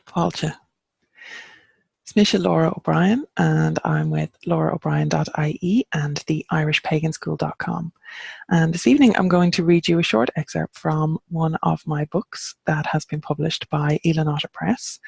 Fáilte. Smisha Lora O'Brien, and I'm with LoraO'Brien.ie and the IrishPaganSchool.com. And this evening I'm going to read you a short excerpt from one of my books that has been published by Eilinotta Press.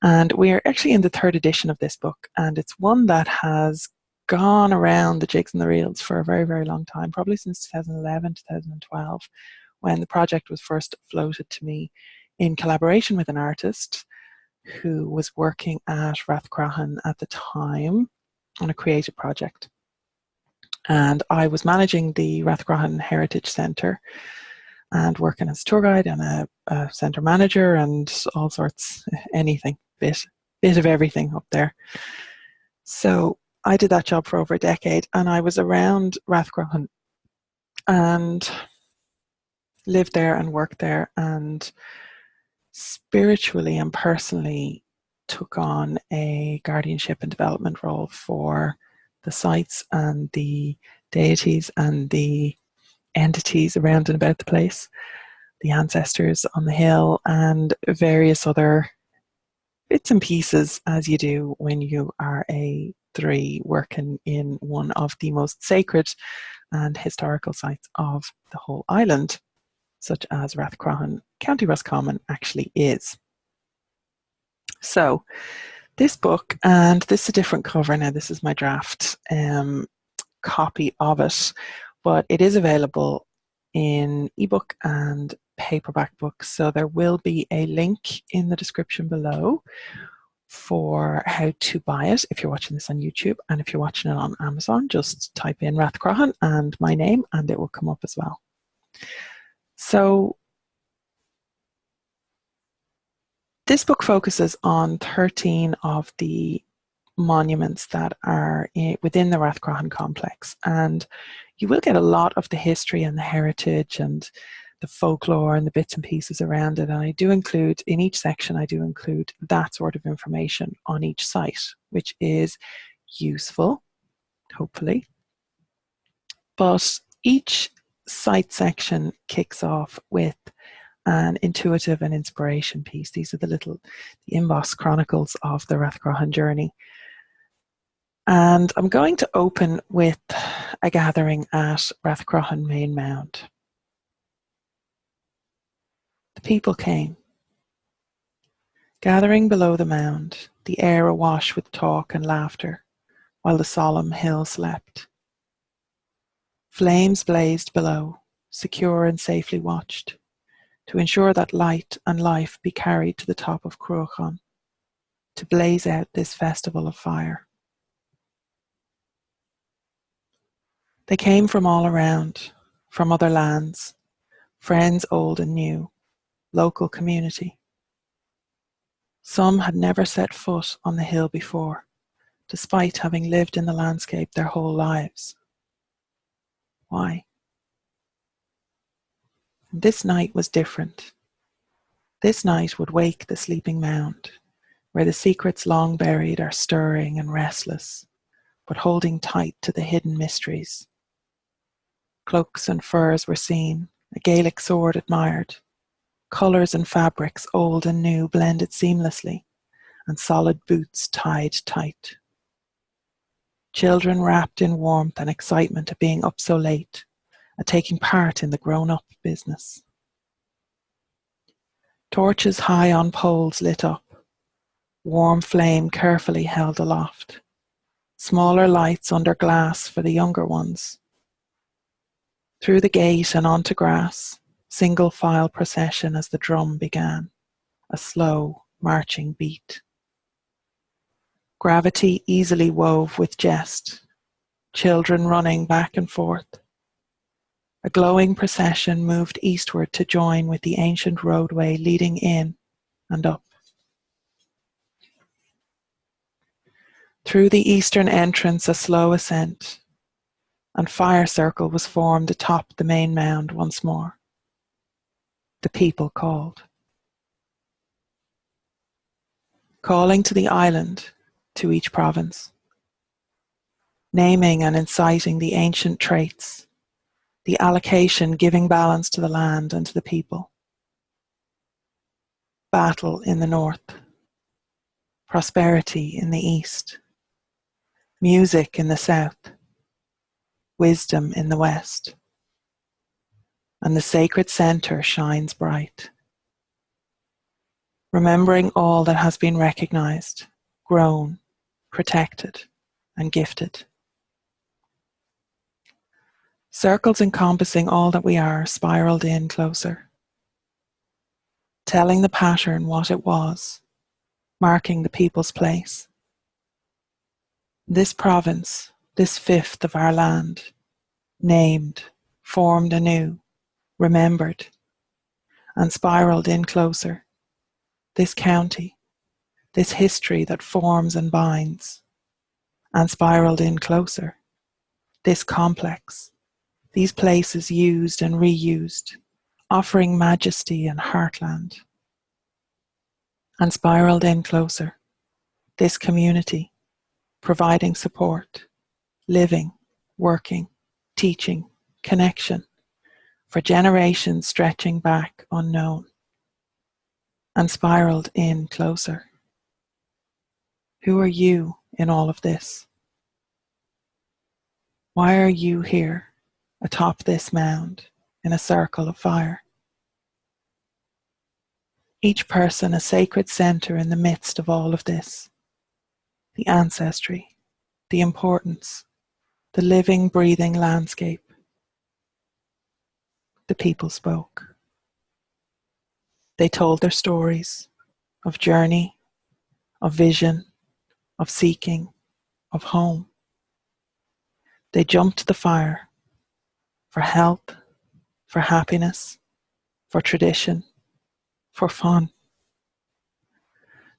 And we're actually in the third edition of this book, and it's one that has gone around the jigs and the reels for a very, very long time, probably since 2011, 2012, when the project was first floated to me in collaboration with an artist who was working at Rathcroghan at the time on a creative project. And I was managing the Rathcroghan Heritage Centre and working as a tour guide and a centre manager and all sorts, anything, bit of everything up there. So I did that job for over a decade, and I was around Rathcroghan and lived there and worked there, and spiritually and personally took on a guardianship and development role for the sites and the deities and the entities around and about the place, the ancestors on the hill, and various other bits and pieces, as you do when you are a Draoi working in one of the most sacred and historical sites of the whole island, such as Rathcroghan, County Roscommon actually is. So this book, and this is a different cover now, this is my draft copy of it, but it is available in ebook and paperback books. So there will be a link in the description below for how to buy it if you're watching this on YouTube, and if you're watching it on Amazon, just type in Rathcroghan and my name and it will come up as well. So this book focuses on 13 of the monuments that are within the Rathcroghan complex, and you will get a lot of the history and the heritage and the folklore and the bits and pieces around it. And I do include, in each section, I do include that sort of information on each site, which is useful, hopefully. But each site section kicks off with an intuitive and inspiration piece. These are the embossed chronicles of the Rathcroghan journey. And I'm going to open with a gathering at Rathcroghan Main Mound. The people came, gathering below the mound, the air awash with talk and laughter, while the solemn hill slept. Flames blazed below, secure and safely watched, to ensure that light and life be carried to the top of Cruachan, to blaze out this festival of fire. They came from all around, from other lands, friends old and new, local community. Some had never set foot on the hill before, despite having lived in the landscape their whole lives. Why? This night was different. This night would wake the sleeping mound, where the secrets long buried are stirring and restless, but holding tight to the hidden mysteries. Cloaks and furs were seen, a Gaelic sword admired, colours and fabrics old and new blended seamlessly, and solid boots tied tight. Children wrapped in warmth and excitement at being up so late, at taking part in the grown-up business. Torches high on poles lit up, warm flame carefully held aloft, smaller lights under glass for the younger ones. Through the gate and onto grass, single file procession as the drum began, a slow marching beat. Gravity easily wove with jest, children running back and forth. A glowing procession moved eastward to join with the ancient roadway leading in and up. Through the eastern entrance, a slow ascent, and fire circle was formed atop the main mound once more. The people called. Calling to the island, to each province. Naming and inciting the ancient traits, the allocation giving balance to the land and to the people. Battle in the north, prosperity in the east, music in the south, wisdom in the west, and the sacred center shines bright. Remembering all that has been recognized, grown, protected, and gifted. Circles encompassing all that we are spiraled in closer, telling the pattern what it was, marking the people's place. This province, this fifth of our land, named, formed anew, remembered, and spiraled in closer. This county, this history that forms and binds, and spiraled in closer. This complex, these places used and reused, offering majesty and heartland. And spiraled in closer. This community, providing support, living, working, teaching, connection, for generations stretching back unknown. And spiraled in closer. Who are you in all of this? Why are you here, atop this mound, in a circle of fire? Each person a sacred center in the midst of all of this. The ancestry, the importance, the living, breathing landscape. The people spoke. They told their stories of journey, of vision, of seeking, of home. They jumped the fire for health, for happiness, for tradition, for fun.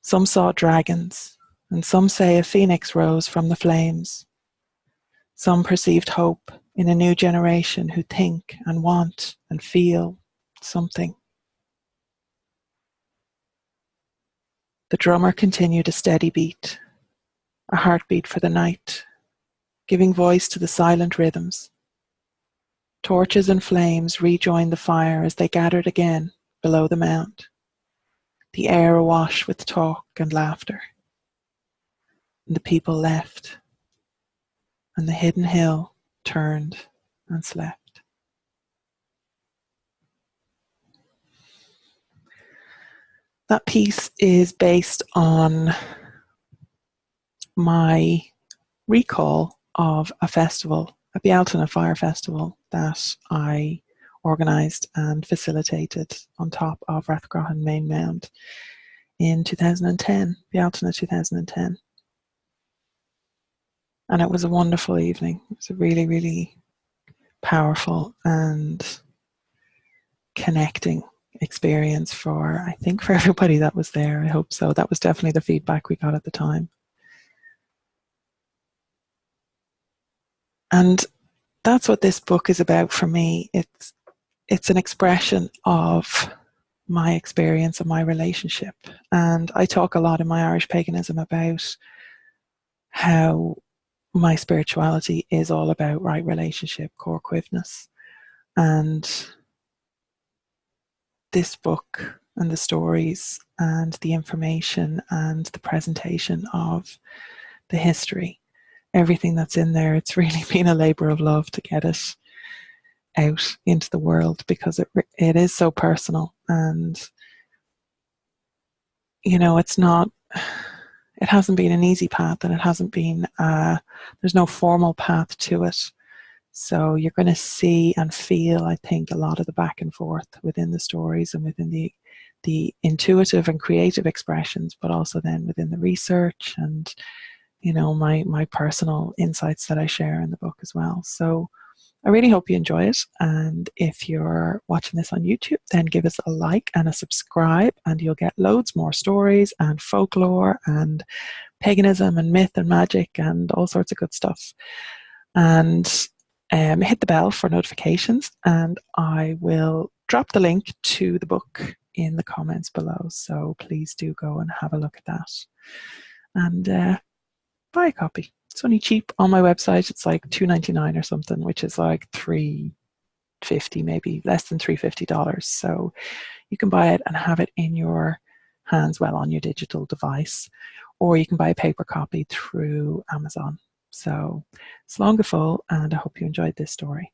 Some saw dragons, and some say a phoenix rose from the flames. Some perceived hope in a new generation who think and want and feel something. The drummer continued a steady beat, a heartbeat for the night, giving voice to the silent rhythms. Torches and flames rejoined the fire as they gathered again below the mound, the air awash with talk and laughter. And the people left, and the hidden hill turned and slept. That piece is based on my recall of a festival, a Bealtaine Fire Festival that I organised and facilitated on top of Rathcroghan Main Mound in 2010, Bealtaine 2010. And it was a wonderful evening. It was a really, really powerful and connecting experience for, I think, for everybody that was there. I hope so. That was definitely the feedback we got at the time. And that's what this book is about for me. It's an expression of my experience and my relationship. And I talk a lot in my Irish paganism about how my spirituality is all about right relationship, core cuivness. And this book and the stories and the information and the presentation of the history, everything that's in there, it's really been a labor of love to get it out into the world, because it is so personal. And you know, it hasn't been an easy path, and it hasn't been there's no formal path to it. So you're going to see and feel, I think, a lot of the back and forth within the stories and within the intuitive and creative expressions, but also then within the research and, you know, my personal insights that I share in the book as well. So I really hope you enjoy it. And if you're watching this on YouTube, then give us a like and a subscribe, and you'll get loads more stories and folklore and paganism and myth and magic and all sorts of good stuff. And hit the bell for notifications, and I will drop the link to the book in the comments below. So please do go and have a look at that. And buy a copy. It's only cheap on my website. It's like $2.99 or something, which is like $3.50, maybe less than $3.50. So you can buy it and have it in your hands, well, on your digital device, or you can buy a paper copy through Amazon. So, slán go fóill, and I hope you enjoyed this story.